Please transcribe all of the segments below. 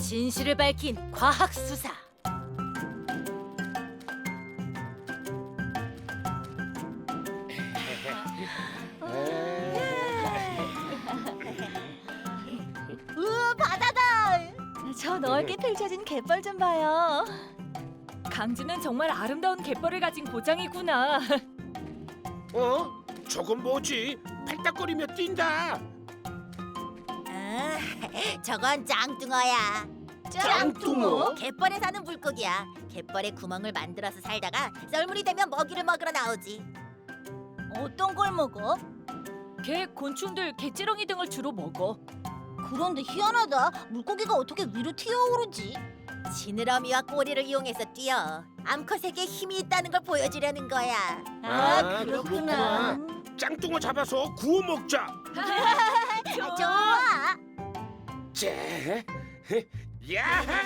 진실을 밝힌 과학 수사. 우와, 바다다. 저 넓게 펼쳐진 갯벌 좀 봐요. 강주는 정말 아름다운 갯벌을 가진 고장이구나. 어? 저건 뭐지? 팔딱거리며 뛴다. 저건 짱뚱어야. 짱뚱어? 갯벌에 사는 물고기야. 갯벌에 구멍을 만들어서 살다가 썰물이 되면 먹이를 먹으러 나오지. 어떤 걸 먹어? 개, 곤충들, 개찌렁이 등을 주로 먹어. 그런데 희한하다. 물고기가 어떻게 위로 튀어오르지? 지느러미와 꼬리를 이용해서 뛰어. 암컷에게 힘이 있다는 걸 보여주려는 거야. 아, 그렇구나. 짱뚱어 잡아서 구워 먹자. 좋아. 쟤, 야하,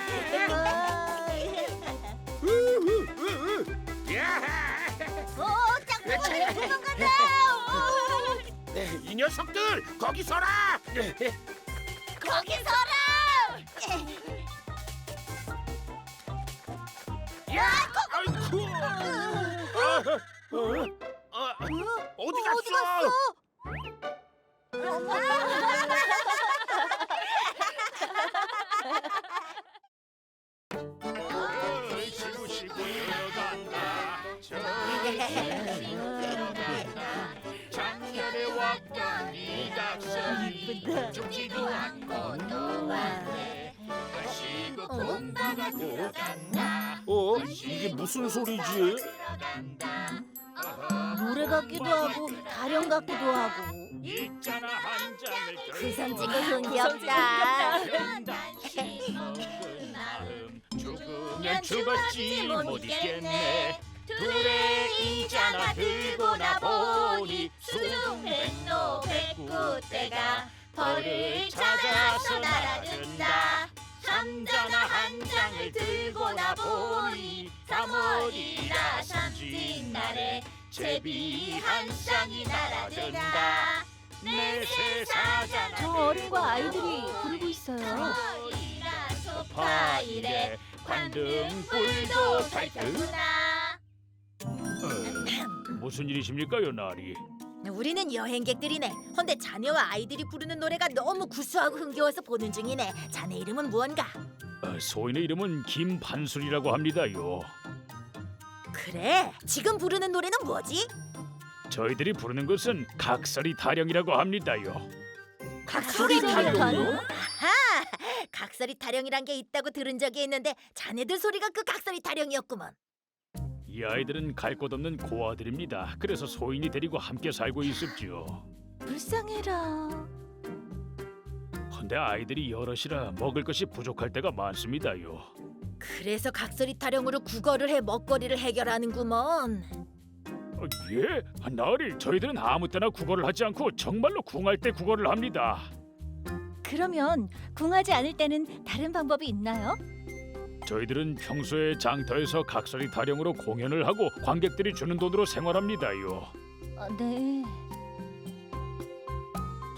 우후, 야하. 짱뚱어가 도망간다. 이 녀석들 거기 서라. 거기 서라. 야, 아이쿠. 어디 갔어? 시구시구 들어간다. 작년에 왔던 이 닭살이 죽지도 않고 또 왔네. 시구 공부가 들어간다. 이게 무슨 소리지? 노래 같기도 하고 타령 같기도 하고. 있잖아 한 잔을 구성지고 흥겹다. 죽으면 죽었지 못 있겠네. 둘에 있잖아 들고 나보니 수백노 백구대가 벌을 찾아서 날아든다. 삼자나 한 장을 들고 나보니 3월이라 삼진날에 제비 한 쌍이 날아든다. 내 세사자나 저 어른과 아이들이 부르고 있어요. 소파이래 관등불도 밝혔구나. 무슨 일이십니까요, 나리? 우리는 여행객들이네. 헌데 자네와 아이들이 부르는 노래가 너무 구수하고 흥겨워서 보는 중이네. 자네 이름은 무언가? 소인의 이름은 김판술이라고 합니다요. 그래, 지금 부르는 노래는 뭐지? 저희들이 부르는 것은 각설이 타령이라고 합니다요. 각설이 타령이요? 아하, 각설이 타령이란 게 있다고 들은 적이 있는데 자네들 소리가 그 각설이 타령이었구먼. 이 아이들은 갈 곳 없는 고아들입니다. 그래서 소인이 데리고 함께 살고 있었죠. 불쌍해라. 근데 아이들이 여럿이라 먹을 것이 부족할 때가 많습니다요. 그래서 각설이 타령으로 국어를 해 먹거리를 해결하는구먼. 예? 나리, 저희들은 아무 때나 국어를 하지 않고 정말로 궁할 때 국어를 합니다. 그러면 궁하지 않을 때는 다른 방법이 있나요? 저희들은 평소에 장터에서 각설이 타령으로 공연을 하고 관객들이 주는 돈으로 생활합니다요. 네.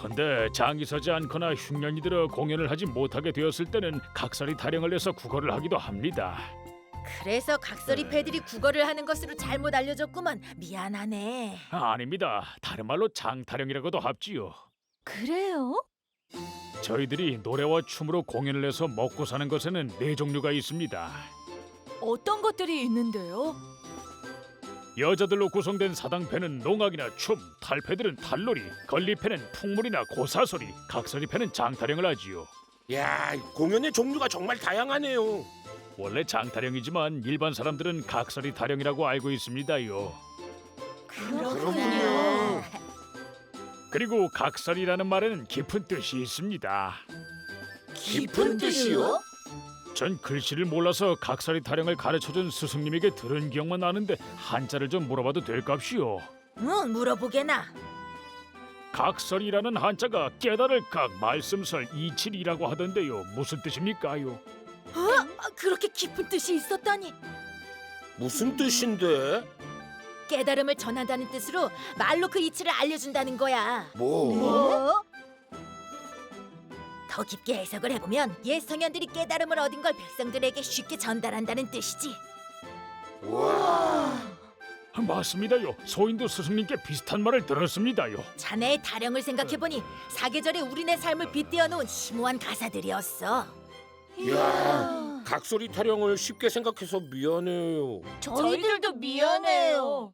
근데 장이 서지 않거나 흉년이 들어 공연을 하지 못하게 되었을 때는 각설이 타령을 내서 국어를 하기도 합니다. 그래서 각설이 패들이 국어를 하는 것으로 잘못 알려줬구먼. 미안하네. 아닙니다. 다른 말로 장타령이라고도 합지요. 그래요? 저희들이 노래와 춤으로 공연을 해서 먹고 사는 것에는 네 종류가 있습니다. 어떤 것들이 있는데요? 여자들로 구성된 사당패는 농악이나 춤, 탈패들은 탈놀이, 걸리패는 풍물이나 고사소리, 각설이패는 장타령을 하지요. 야, 공연의 종류가 정말 다양하네요. 원래 장타령이지만 일반 사람들은 각설이 타령이라고 알고 있습니다요. 그렇군요. 그리고 각설이라는 말에는 깊은 뜻이 있습니다. 깊은 뜻이요? 전 글씨를 몰라서 각설이 타령을 가르쳐준 스승님에게 들은 기억만 나는데 한자를 좀 물어봐도 될깝시오. 응, 물어보게나. 각설이라는 한자가 깨달을 각 말씀설 이칠이라고 하던데요. 무슨 뜻입니까요? 그렇게 깊은 뜻이 있었다니. 무슨 뜻인데? 깨달음을 전한다는 뜻으로 말로 그 이치를 알려준다는 거야. 뭐? 더 깊게 해석을 해보면 옛 성현들이 깨달음을 얻은 걸 백성들에게 쉽게 전달한다는 뜻이지. 맞습니다요. 소인도 스승님께 비슷한 말을 들었습니다요. 자네의 타령을 생각해보니 사계절에 우리네 삶을 빗대어 놓은 심오한 가사들이었어. 야, 각설이 타령을 쉽게 생각해서 미안해요. 저희들도 미안해요.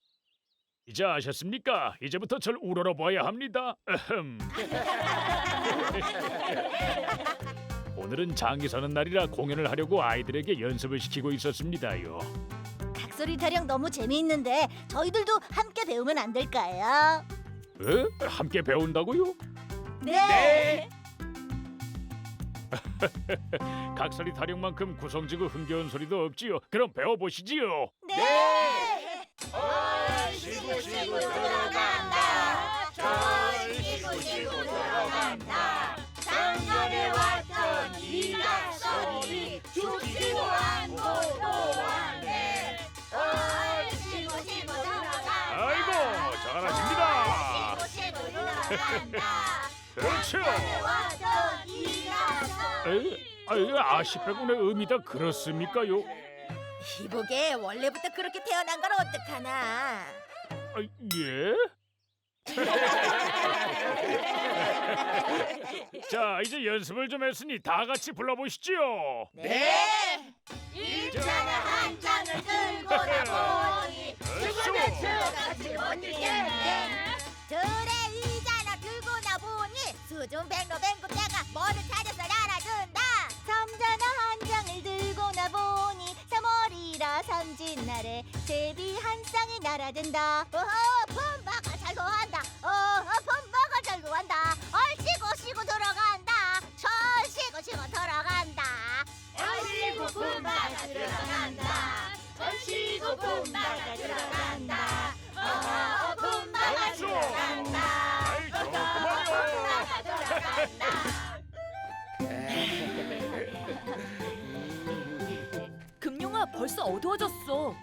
이제 아셨습니까? 이제부터 절 우러러봐야 합니다. 오늘은 장기 서는 날이라 공연을 하려고 아이들에게 연습을 시키고 있었습니다요. 각설이 타령 너무 재미있는데 저희들도 함께 배우면 안 될까요? 에? 함께 배운다고요? 네. 각설이 타령만큼 구성지고 흥겨운 소리도 없지요. 그럼 배워보시지요. 네. 시고 들어간다. 시고 들어간다. 작년에 왔던 이 각설이 죽지도 않고 또 왔네. 시고 들어간다. 아이고 잘하십니다. 시고 들어간다. 그렇죠. 왔던 이 각설이. 아시페군의 의미다 그렇습니까요? 이보게 원래부터 그렇게 태어난 걸 어떡하나. 예? 자 이제 연습을 좀 했으니 다 같이 불러보시지요. 네. 일자나 한 장을 들고 나보니 같이 못 읽겠네. 둘의 의자나 들고 나보니 수준 뱅로뱅고 때가 뭐를 찾아서 알아준다. 삼자나 한 장을 들고 나보니 삼월이라 삼진날에 제비 한 쌍이 날아든다. 품바가 잘 구한다. 품바가 잘 구한다. 얼씨고 쉬고 들어간다. 철쉬고 쉬고 들어간다. 얼씨고 품바가 들어간다. 얼씨고 품바가 들어간다. 품바가 들어간다. 아이 좋구만요. 금룡아 벌써 어두워졌어.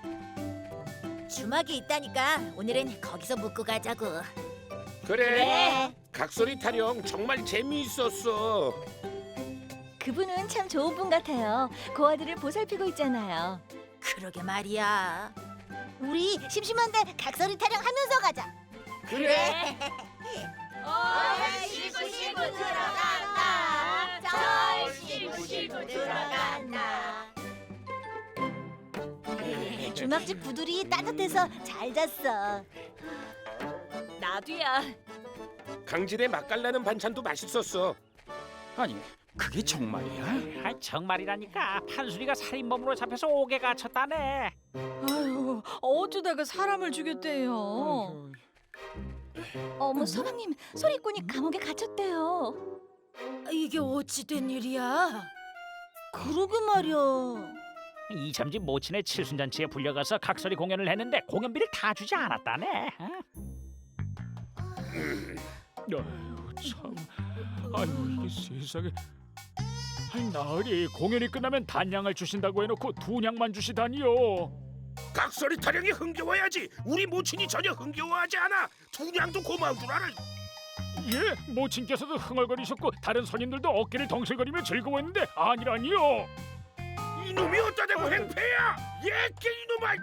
주막이 있다니까 오늘은 거기서 묵고 가자고. 그래. 각설이 타령 정말 재미있었어. 그분은 참 좋은 분 같아요. 고아들을 보살피고 있잖아요. 그러게 말이야. 우리 심심한데 각설이 타령하면서 가자. 그래. 쉬고 쉬고 들어간다. 절 쉬고 쉬고 들어간다. 주막집 구들이 따뜻해서 잘 잤어. 나도야. 강진의 맛깔나는 반찬도 맛있었어. 아니 그게 정말이야? 정말이라니까 판순이가 살인범으로 잡혀서 옥에 갇혔다네. 아유, 어쩌다가 사람을 죽였대요. 어머, 서방님, 소리꾼이 감옥에 갇혔대요. 이게 어찌 된 일이야? 그러게 말이야. 이참지 모친의 칠순잔치에 불려가서 각설이 공연을 했는데 공연비를 다 주지 않았다네. 아유 참. 아유 이게 세상에. 아니 나으리 공연이 끝나면 단양을 주신다고 해놓고 두 냥만 주시다니요. 각설이 타령이 흥겨워야지. 우리 모친이 전혀 흥겨워하지 않아. 두 냥도 고마운 줄 알아. 예, 모친께서도 흥얼거리셨고 다른 손님들도 어깨를 덩실거리며 즐거워했는데 아니라니요. 이놈이 어디다 대고 행패야. 예끼 이놈아.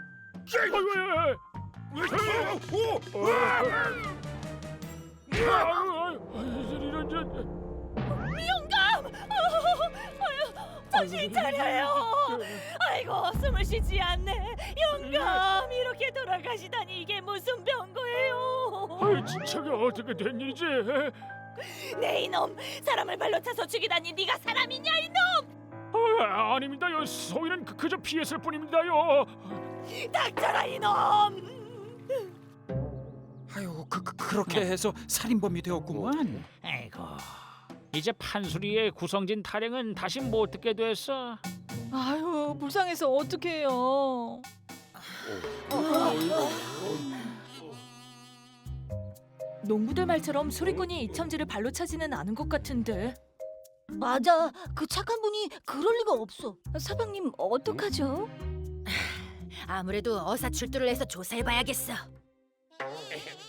정신 차려요. 아이고 숨을 쉬지 않네. 영감 이렇게 돌아가시다니 이게 무슨 병거예요. 아이 진짜가 어떻게 된 일이지? 네 이놈 사람을 발로 차서 죽이다니 네가 사람이냐 이놈. 아닙니다요. 소인은 그저 피했을 뿐입니다요. 닥쳐라 이놈. 아유 그렇게 해서 살인범이 되었구만. 아이고 이제 판수리의 구성진 타령은 다시 못 듣게 됐어. 아유, 불쌍해서 어떡해요. 농부들 말처럼 소리꾼이 이첨지를 발로 차지는 않은 것 같은데. 맞아. 그 착한 분이 그럴 리가 없어. 서방님, 어떡하죠? 아무래도 어사 출두를 해서 조사해봐야겠어.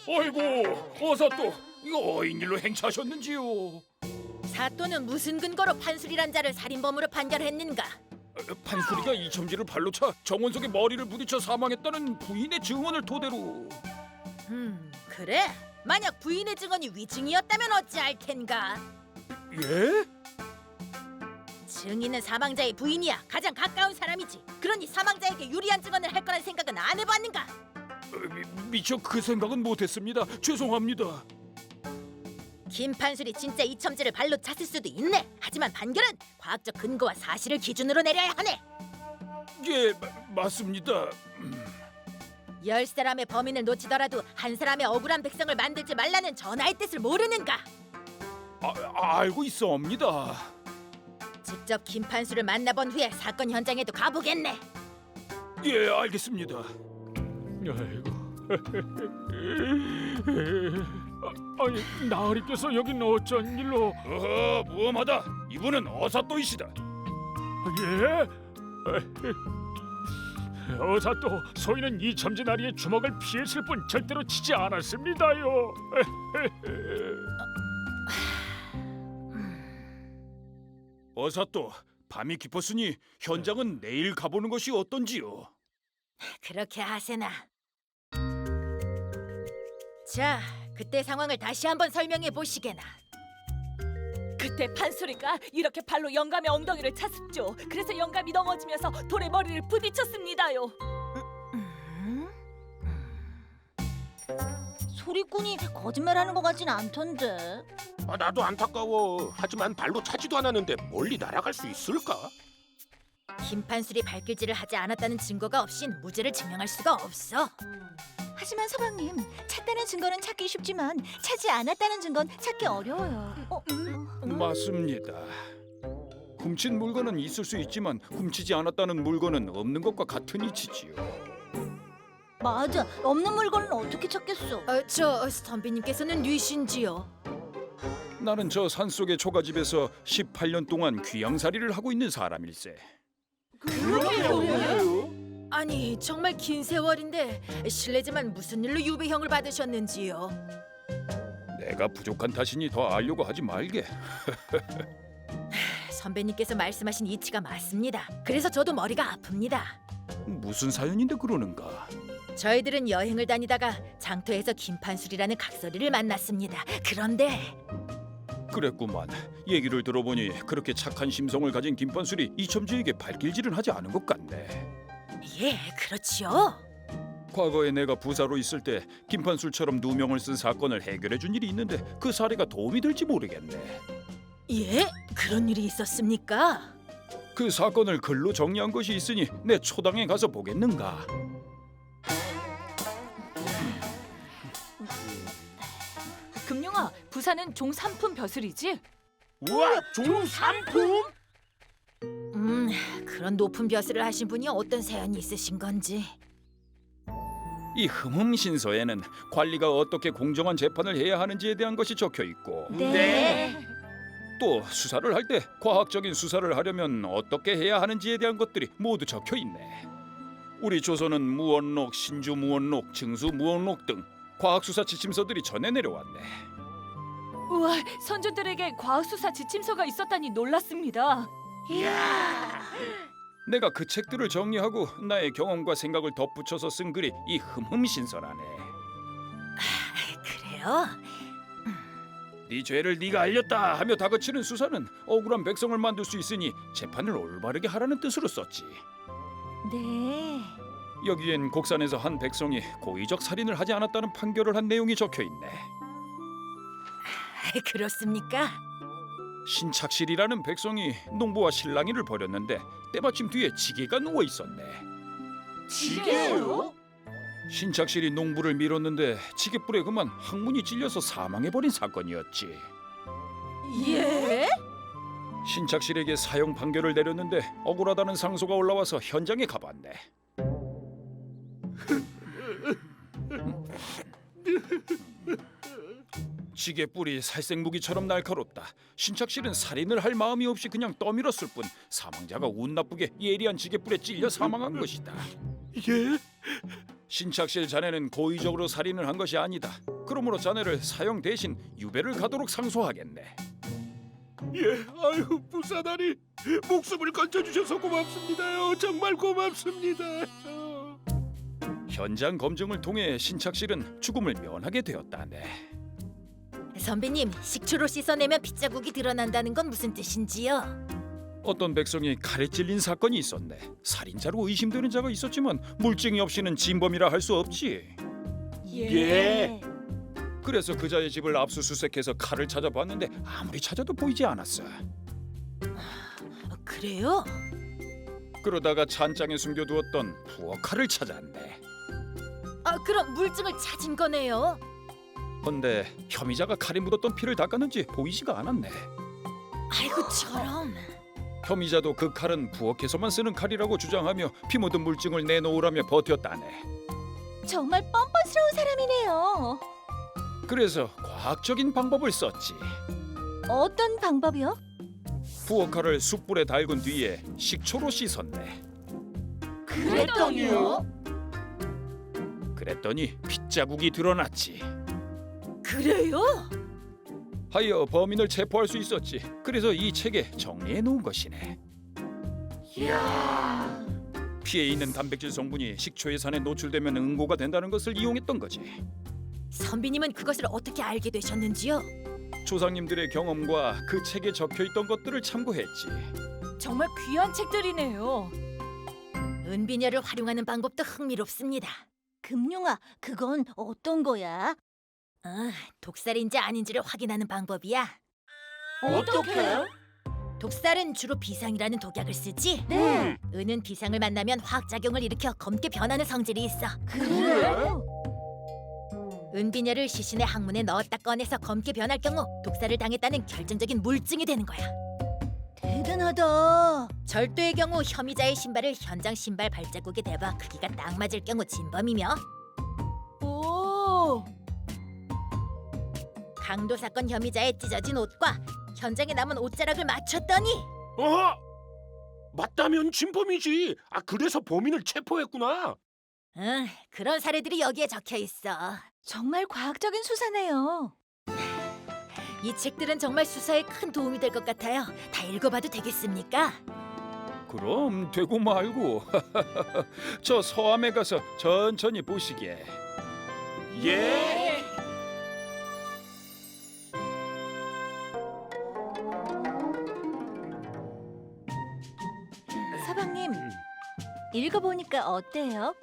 어이구 어서 또 이거 어인일로 행차하셨는지요? 사또는 무슨 근거로 판술이란 자를 살인범으로 판결했는가? 판수리가 이첨지를 발로 차 정원석의 머리를 부딪혀 사망했다는 부인의 증언을 토대로. 그래? 만약 부인의 증언이 위증이었다면 어찌할 텐가? 예? 증인은 사망자의 부인이야 가장 가까운 사람이지. 그러니 사망자에게 유리한 증언을 할 거란 생각은 안 해봤는가? 미처 그 생각은 못했습니다. 죄송합니다. 김판술이 진짜 이첨지를 발로 찼을 수도 있네. 하지만 판결은 과학적 근거와 사실을 기준으로 내려야 하네. 예, 맞습니다. 10사람의 범인을 놓치더라도 한 사람의 억울한 백성을 만들지 말라는 전하의 뜻을 모르는가? 알고 있어옵니다. 직접 김판수를 만나본 후에 사건 현장에도 가보겠네. 예, 알겠습니다. 아이고. 아니 나으리께서 여긴 어쩐 일로? 어허, 무엄하다. 이분은 어사또이시다. 예? 어사또 소인은 이첨지 나리의 주먹을 피했을 뿐 절대로 치지 않았습니다요. 어사또, 밤이 깊었으니 현장은 내일 가보는 것이 어떤지요? 그렇게 하세나. 자, 그때 상황을 다시 한번 설명해 보시게나. 그때 판소리가 이렇게 발로 영감의 엉덩이를 찼습죠. 그래서 영감이 넘어지면서 돌에 머리를 부딪혔습니다요. 소리꾼이 거짓말하는 것 같진 않던데. 나도 안타까워. 하지만 발로 차지도 않았는데 멀리 날아갈 수 있을까? 김판술이 발길질을 하지 않았다는 증거가 없인 무죄를 증명할 수가 없어. 하지만 서방님, 찼다는 증거는 찾기 쉽지만 차지 않았다는 증거는 찾기 어려워요. 맞습니다. 훔친 물건은 있을 수 있지만 훔치지 않았다는 물건은 없는 것과 같은 이치지요. 맞아, 없는 물건은 어떻게 찾겠어? 저 선비님께서는 뉘신지요? 나는 저 산속의 초가집에서 18년 동안 귀양살이를 하고 있는 사람일세. 아니 정말 긴 세월인데 실례지만 무슨 일로 유배형을 받으셨는지요? 내가 부족한 탓이니 더 알려고 하지 말게. 선배님께서 말씀하신 이치가 맞습니다. 그래서 저도 머리가 아픕니다. 무슨 사연인데 그러는가? 저희들은 여행을 다니다가 장터에서 김판술이라는 각설이를 만났습니다. 그런데 그랬구만. 얘기를 들어보니 그렇게 착한 심성을 가진 김판술이 이첨지에게 발길질은 하지 않은 것 같네. 예, 그렇지요. 과거에 내가 부사로 있을 때 김판술처럼 누명을 쓴 사건을 해결해 준 일이 있는데 그 사례가 도움이 될지 모르겠네. 예? 그런 일이 있었습니까? 그 사건을 글로 정리한 것이 있으니 내 초당에 가서 보겠는가? 금룡아, 부사는 종삼품 벼슬이지? 우와, 종삼품? 그런 높은 벼슬을 하신 분이 어떤 사연이 있으신 건지. 이 흠흠신서에는 관리가 어떻게 공정한 재판을 해야 하는지에 대한 것이 적혀 있고 네. 또 수사를 할 때 과학적인 수사를 하려면 어떻게 해야 하는지에 대한 것들이 모두 적혀 있네. 우리 조선은 무언록, 신주무언록, 증수무언록 등 과학수사 지침서들이 전해 내려왔네. 우와, 선조들에게 과학수사 지침서가 있었다니 놀랐습니다. 내가 그 책들을 정리하고 나의 경험과 생각을 덧붙여서 쓴 글이 이 흠흠신서라네. 그래요? 네 죄를 네가 알렸다 하며 다그치는 수사는 억울한 백성을 만들 수 있으니 재판을 올바르게 하라는 뜻으로 썼지. 네. 여기엔 곡산에서 한 백성이 고의적 살인을 하지 않았다는 판결을 한 내용이 적혀 있네. 그렇습니까? 신착실이라는 백성이 농부와 실랑이를 벌였는데 때마침 뒤에 지게가 누워 있었네. 지게요? 신착실이 농부를 밀었는데 지게불에 그만 항문이 찔려서 사망해버린 사건이었지. 예? 신착실에게 사형 판결을 내렸는데 억울하다는 상소가 올라와서 현장에 가봤네. 지게뿔이 살생무기처럼 날카롭다. 신착실은 살인을 할 마음이 없이 그냥 떠밀었을 뿐 사망자가 운 나쁘게 예리한 지게뿔에 찔려 사망한 것이다. 예? 신착실 자네는 고의적으로 살인을 한 것이 아니다. 그러므로 자네를 사형 대신 유배를 가도록 상소하겠네. 예, 아유 부사다리 목숨을 건져주셔서 고맙습니다요. 정말 고맙습니다. 현장 검증을 통해 신착실은 죽음을 면하게 되었다네. 선배님, 식초로 씻어내면 핏자국이 드러난다는 건 무슨 뜻인지요? 어떤 백성이 칼에 찔린 사건이 있었네. 살인자로 의심되는 자가 있었지만 물증이 없이는 진범이라 할 수 없지. 예. 그래서 그자의 집을 압수수색해서 칼을 찾아봤는데 아무리 찾아도 보이지 않았어. 그래요? 그러다가 찬장에 숨겨두었던 부엌 칼을 찾았네. 그럼 물증을 찾은 거네요. 근데 혐의자가 칼에 묻었던 피를 닦았는지 보이지가 않았네. 아이고 저런. 혐의자도 그 칼은 부엌에서만 쓰는 칼이라고 주장하며 피 묻은 물증을 내놓으라며 버텼다네. 정말 뻔뻔스러운 사람이네요. 그래서 과학적인 방법을 썼지. 어떤 방법이요? 부엌 칼을 숯불에 달군 뒤에 식초로 씻었네. 그랬더니요? 그랬더니 핏자국이 드러났지. 그래요? 하여 범인을 체포할 수 있었지. 그래서 이 책에 정리해 놓은 것이네. 이야. 피에 있는 단백질 성분이 식초의 산에 노출되면 응고가 된다는 것을 이용했던 거지. 선비님은 그것을 어떻게 알게 되셨는지요? 조상님들의 경험과 그 책에 적혀있던 것들을 참고했지. 정말 귀한 책들이네요. 은비녀를 활용하는 방법도 흥미롭습니다. 금룡아, 그건 어떤 거야? 독살인지 아닌지를 확인하는 방법이야. 어떻게? 독살은 주로 비상이라는 독약을 쓰지. 네. 은은 비상을 만나면 화학작용을 일으켜 검게 변하는 성질이 있어. 그래요? 은비녀를 시신의 항문에 넣었다 꺼내서 검게 변할 경우 독살을 당했다는 결정적인 물증이 되는 거야. 대단하다. 절도의 경우 혐의자의 신발을 현장 신발 발자국에 대봐 크기가 딱 맞을 경우 진범이며, 오. 강도 사건 혐의자의 찢어진 옷과 현장에 남은 옷자락을 맞췄더니 맞다면 진범이지. 그래서 범인을 체포했구나. 그런 사례들이 여기에 적혀 있어. 정말 과학적인 수사네요. 이 책들은 정말 수사에 큰 도움이 될 것 같아요. 다 읽어봐도 되겠습니까? 그럼 되고 말고. 저 서암에 가서 천천히 보시게. 예. 서방님, 읽어보니까 어때요?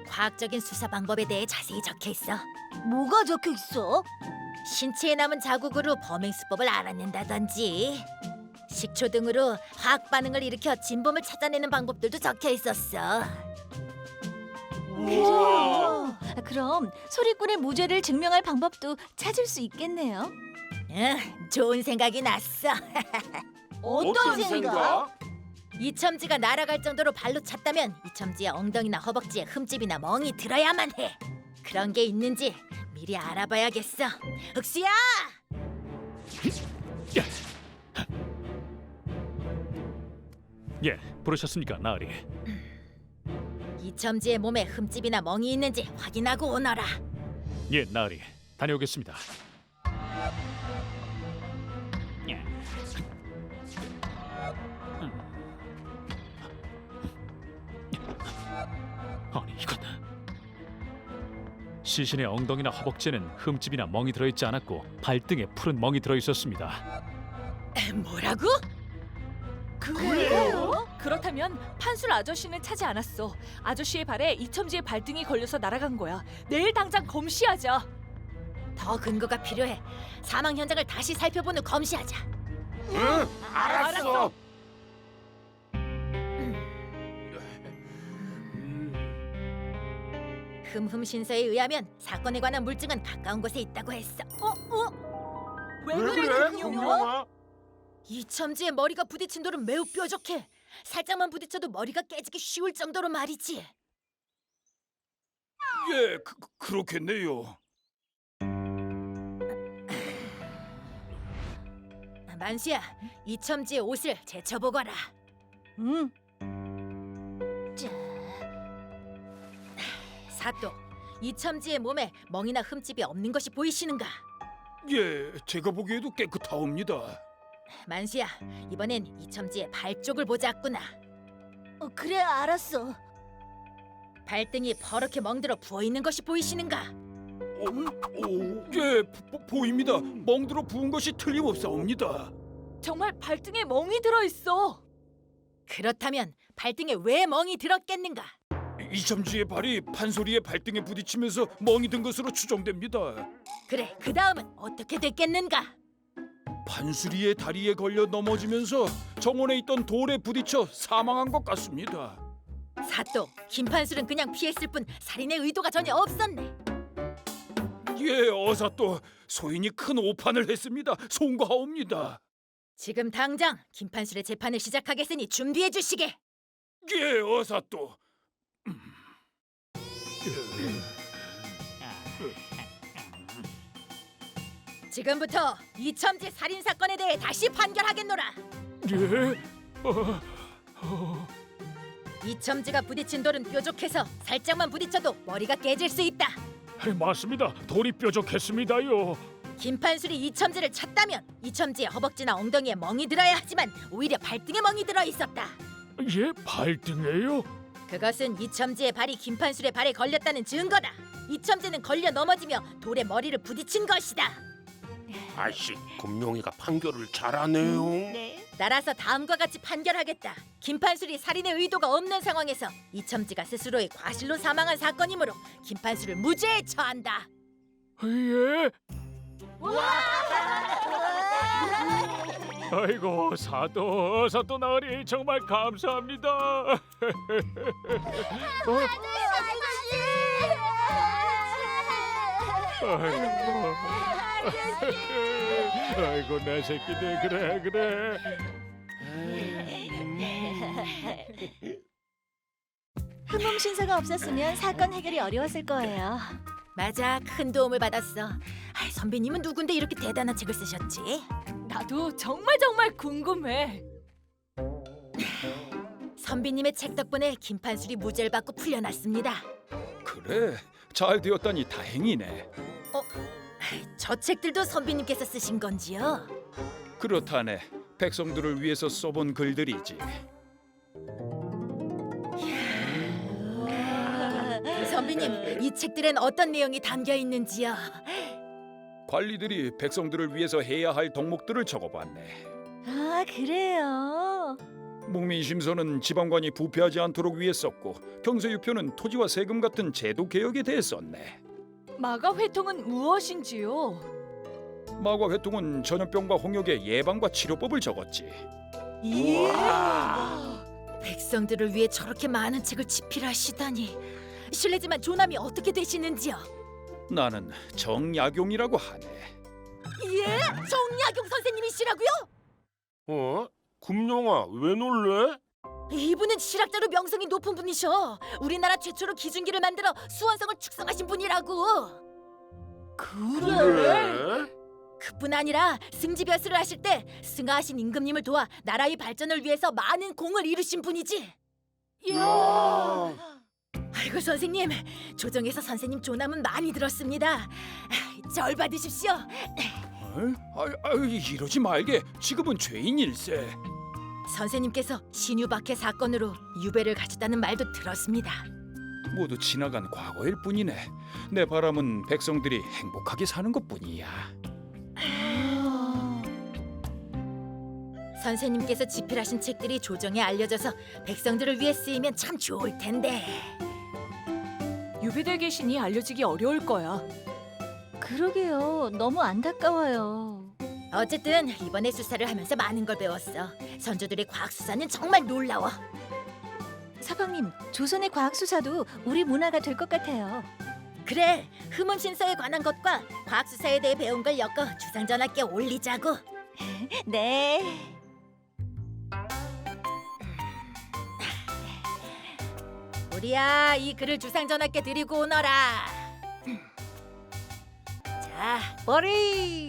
과학적인 수사 방법에 대해 자세히 적혀 있어. 뭐가 적혀 있어? 신체에 남은 자국으로 범행 수법을 알아낸다든지, 식초 등으로 화학 반응을 일으켜 진범을 찾아내는 방법들도 적혀 있었어. 그래요. 그럼 소리꾼의 무죄를 증명할 방법도 찾을 수 있겠네요. 좋은 생각이 났어. 어떤 생각? 이첨지가 날아갈 정도로 발로 찼다면 이첨지의 엉덩이나 허벅지에 흠집이나 멍이 들어야만 해. 그런 게 있는지 미리 알아봐야겠어. 흑수야! 예, 부르셨습니까, 나으리? 이첨지의 몸에 흠집이나 멍이 있는지 확인하고 오너라. 예, 나으리. 다녀오겠습니다. 예. 아니 이건 시신의 엉덩이나 허벅지에는 흠집이나 멍이 들어있지 않았고 발등에 푸른 멍이 들어있었습니다. 뭐라고? 그래요? 그렇다면 판술 아저씨는 차지 않았어. 아저씨의 발에 이첨지의 발등이 걸려서 날아간 거야. 내일 당장 검시하자. 더 근거가 필요해. 사망 현장을 다시 살펴본 후 검시하자. 응, 알았어. 흠흠 신서에 의하면 사건에 관한 물증은 가까운 곳에 있다고 했어. 왜 왜 그래, 그래, 금룡아? 금룡아? 이첨지의 머리가 부딪힌 돌은 매우 뾰족해. 살짝만 부딪혀도 머리가 깨지기 쉬울 정도로 말이지. 예, 그렇겠네요. 만수야, 이첨지의 옷을 제쳐보거라. 응. 사또, 이첨지의 몸에 멍이나 흠집이 없는 것이 보이시는가? 예, 제가 보기에도 깨끗하옵니다. 만수야, 이번엔 이첨지의 발 쪽을 보자꾸나. 그래, 알았어. 발등이 버럭게 멍들어 부어 있는 것이 보이시는가? 예, 보입니다. 멍들어 부은 것이 틀림없사옵니다. 정말 발등에 멍이 들어 있어. 그렇다면 발등에 왜 멍이 들었겠는가? 이첨지의 발이 판소리의 발등에 부딪히면서 멍이 든 것으로 추정됩니다. 그래, 그 다음은 어떻게 됐겠는가? 판수리의 다리에 걸려 넘어지면서 정원에 있던 돌에 부딪혀 사망한 것 같습니다. 사또, 김판술은 그냥 피했을 뿐 살인의 의도가 전혀 없었네. 예, 어사또 소인이 큰 오판을 했습니다. 송구하옵니다. 지금 당장 김판술의 재판을 시작하겠으니 준비해 주시게. 예, 어사또. 지금부터 이첨지 살인 사건에 대해 다시 판결하겠노라. 예? 이첨지가 부딪힌 돌은 뾰족해서 살짝만 부딪혀도 머리가 깨질 수 있다. 맞습니다. 돌이 뾰족했습니다요. 김판술이 이첨지를 쳤다면 이첨지의 허벅지나 엉덩이에 멍이 들어야 하지만 오히려 발등에 멍이 들어 있었다. 예? 발등에요? 그것은 이첨지의 발이 김판술의 발에 걸렸다는 증거다. 이첨지는 걸려 넘어지며 돌에 머리를 부딪힌 것이다. 아씨, 금룡이가 판결을 잘하네요. 따라서 다음과 같이 판결하겠다. 김판술이 살인의 의도가 없는 상황에서 이첨지가 스스로의 과실로 사망한 사건이므로 김판술을 무죄에 처한다. 예? 아이고 사또 나으리 정말 감사합니다. 아이고 내 새끼들 그래. 흠몸 신사가 없었으면 사건 해결이 어려웠을 거예요. 맞아, 큰 도움을 받았어. 선배님은 누군데 이렇게 대단한 책을 쓰셨지? 나도 정말 궁금해. 선비님의 책 덕분에 김판술이 무죄를 받고 풀려났습니다. 그래, 잘 되었다니 다행이네. 저 책들도 선비님께서 쓰신 건지요? 그렇다네. 백성들을 위해서 써본 글들이지. 선비님, 이 책들엔 어떤 내용이 담겨 있는지요? 관리들이 백성들을 위해서 해야 할 덕목들을 적어봤네. 아, 그래요. 목민심서는 지방관이 부패하지 않도록 위해 썼고, 경세유표는 토지와 세금 같은 제도 개혁에 대해 썼네. 마가 회통은 무엇인지요? 마과 회통은 전염병과 홍역의 예방과 치료법을 적었지. 백성들을 위해 저렇게 많은 책을 집필하시다니. 실례지만 조남이 어떻게 되시는지요? 나는 정약용이라고 하네. 예? 정약용 선생님이시라고요? 금룡아, 왜 놀래? 이분은 실학자로 명성이 높은 분이셔. 우리나라 최초로 기준기를 만들어 수원성을 축성하신 분이라고. 그래? 그뿐 아니라 승지벼슬을 하실 때 승하하신 임금님을 도와 나라의 발전을 위해서 많은 공을 이루신 분이지. 야. 아이고 선생님, 조정에서 선생님 조남은 많이 들었습니다. 절 받으십시오. 이러지 말게. 지금은 죄인일세. 선생님께서 신유박해 사건으로 유배를 가졌다는 말도 들었습니다. 모두 지나간 과거일 뿐이네. 내 바람은 백성들이 행복하게 사는 것뿐이야. 선생님께서 집필하신 책들이 조정에 알려져서 백성들을 위해 쓰이면 참 좋을 텐데. 유배될 계신이 알려지기 어려울 거야. 그러게요. 너무 안타까워요. 어쨌든 이번에 수사를 하면서 많은 걸 배웠어. 선조들의 과학 수사는 정말 놀라워. 서방님, 조선의 과학 수사도 우리 문화가 될 것 같아요. 그래, 흠음신서에 관한 것과 과학 수사에 대해 배운 걸 엮어 주상전하께 올리자고. 네. 우리야, 이 글을 주상전하께 드리고 오너라. 자, 머리.